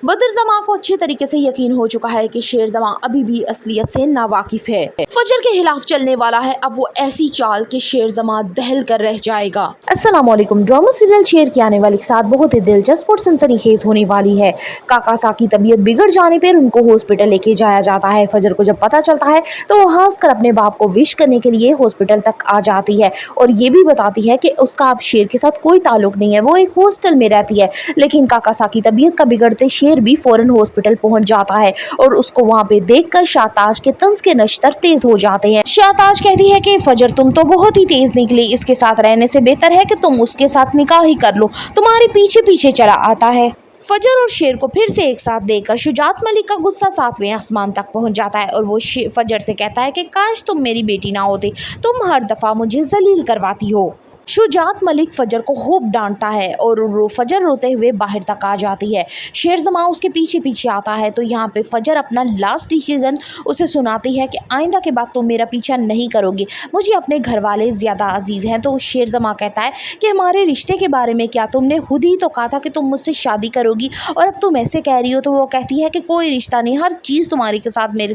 बदर जमा को अच्छे तरीके से यकीन हो चुका है कि शेर जमा अभी भी असलियत से नावाकिफ है। फजर के खिलाफ चलने वाला है अब वो ऐसी चाल कि शेर जमा दहल कर रह जाएगा। अस्सलाम वालेकुम। ड्रामा सीरियल शेर के आने वाले के साथ बहुत ही दिलचस्प और सनसनीखेज होने वाली है। काकासा की तबीयत बिगड़ जाने पर उनको हॉस्पिटल लेके जाया जाता है। फजर को जब पता चलता है तो वो हंसकर अपने बाप को विश करने के लिए हॉस्पिटल तक आ जाती है और ये भी बताती है कि उसका अब शेर के साथ कोई ताल्लुक नहीं है, वो एक हॉस्टल में रहती है। लेकिन काकासा की तबीयत का बिगड़ते शेर भी फौरन हॉस्पिटल पहुंच जाता है और उसको वहां पे देखकर शाहताज के तंज के नश्तर तेज हो जाते हैं। शाहताज कहती है कि फजर तुम तो बहुत ही तेज निकली, इसके साथ रहने से बेहतर है कि तुम उसके साथ निकाह ही कर लो, तुम्हारे पीछे पीछे चला आता है। फजर और शेर को फिर से एक साथ देखकर शुजात मलिक का गुस्सा 7वें आसमान तक पहुंच जाता है और वो फजर से कहता है कि काश तुम मेरी बेटी ना होती, तुम हर दफा मुझे जलील करवाती हो। शुजात मलिक फजर को खूब डांटता है और फजर रोते हुए बाहर तक आ जाती है। शेर जमा उसके पीछे पीछे आता है तो यहाँ पे फजर अपना लास्ट डिसीजन उसे सुनाती है कि आइंदा के बाद तुम मेरा पीछा नहीं करोगे, मुझे अपने घर वाले ज़्यादा अजीज़ हैं। तो शेर जमा कहता है कि हमारे रिश्ते के बारे में क्या, तुमने खुद ही तो कहा था कि तुम मुझसे शादी करोगी और अब तुम ऐसे कह रही हो। तो वो कहती है कि कोई रिश्ता नहीं, हर चीज़ तुम्हारी के साथ मेरे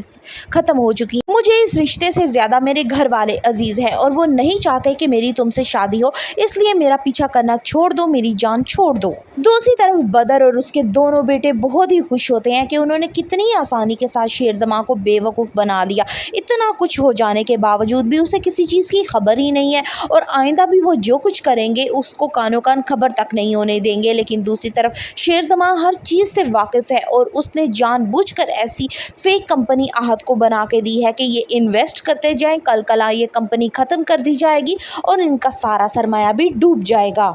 ख़त्म हो चुकी है, मुझे इस रिश्ते से ज़्यादा मेरे घर वाले अजीज़ हैं और वो नहीं चाहते कि मेरी तुमसे शादी हो, इसलिए मेरा पीछा करना छोड़ दो, मेरी जान छोड़ दो। दूसरी तरफ बदर और उसके दोनों बेटे बहुत ही खुश होते हैं कि उन्होंने कितनी आसानी के साथ शेर जमा को बेवकूफ़ बना लिया। इतना कुछ हो जाने के बावजूद भी उसे किसी चीज़ की खबर ही नहीं है और आइंदा भी वो जो कुछ करेंगे उसको कानो कान खबर तक नहीं होने देंगे। लेकिन दूसरी तरफ शेर जमा हर चीज़ से वाकिफ़ है और उसने जानबूझकर ऐसी फेक कंपनी आहद को बना के दी है कि ये इन्वेस्ट करते जाएं, कल कला ये कंपनी ख़त्म कर दी जाएगी और इनका सारा सरमाया भी डूब जाएगा।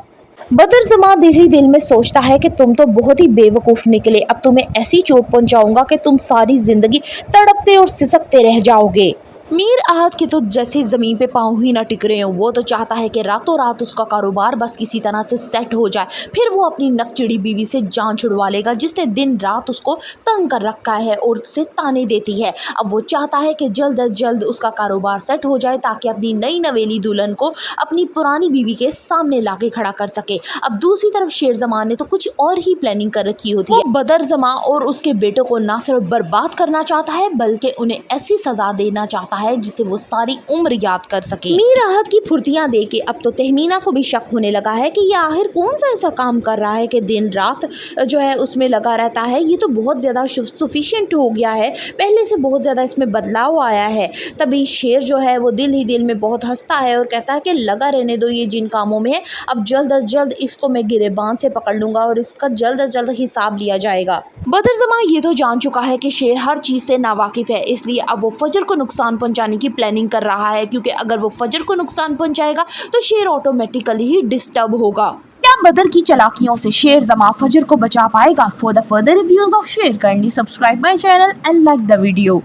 बदर जमा दिल ही दिल में सोचता है कि तुम तो बहुत ही बेवकूफ़ निकले, अब तुम्हें ऐसी चोट पहुंचाऊंगा कि तुम सारी जिंदगी तड़पते और सिसकते रह जाओगे। मीर आहद के तो जैसे ज़मीन पे पाँव ही ना टिक रहे हो, वो तो चाहता है कि रातों रात उसका कारोबार बस किसी तरह से सेट हो जाए, फिर वो अपनी नकचिड़ी बीवी से जान छुड़वा लेगा जिसने दिन रात उसको तंग कर रखा है और उससे ताने देती है। अब वो चाहता है कि जल्द अज जल्द उसका कारोबार सेट हो जाए ताकि अपनी नई नवेली दुल्हन को अपनी पुरानी बीवी के सामने लाके खड़ा कर सके। अब दूसरी तरफ शेर जमा ने तो कुछ और ही प्लानिंग कर रखी होती है। बदर जमा और उसके बेटों को ना सिर्फ बर्बाद करना चाहता है बल्कि उन्हें ऐसी सजा देना चाहता है जिसे वो सारी उम्र याद कर सके। मीर आहद की फुर्तियां देके अब तो तहमीना को भी शक होने लगा है कि ये आखिर कौन सा ऐसा काम कर रहा है कि दिन रात जो है उसमें लगा रहता है, ये तो बहुत ज़्यादा सफिशिएंट हो गया है, पहले से बहुत ज़्यादा इसमें बदलाव आया है। तभी शेर जो है वो दिल ही दिल में बहुत हंसता है और कहता है कि लगा रहने दो ये जिन कामों में है, अब जल्द अज जल्द इसको मैं गिरेबान से पकड़ लूँगा और इसका जल्द अज जल्द हिसाब लिया जाएगा। बदर जमा ये तो जान चुका है कि शेर हर चीज़ से नावाकिफ़ है, इसलिए अब वो फजर को नुकसान पहुंचाने की प्लानिंग कर रहा है, क्योंकि अगर वो फजर को नुकसान पहुंचाएगा तो शेर ऑटोमेटिकली ही डिस्टर्ब होगा। क्या बदर की चालाकियों से शेर जमा फजर को बचा पाएगा? For the further reviews of शेर kindly subscribe my channel and like the video.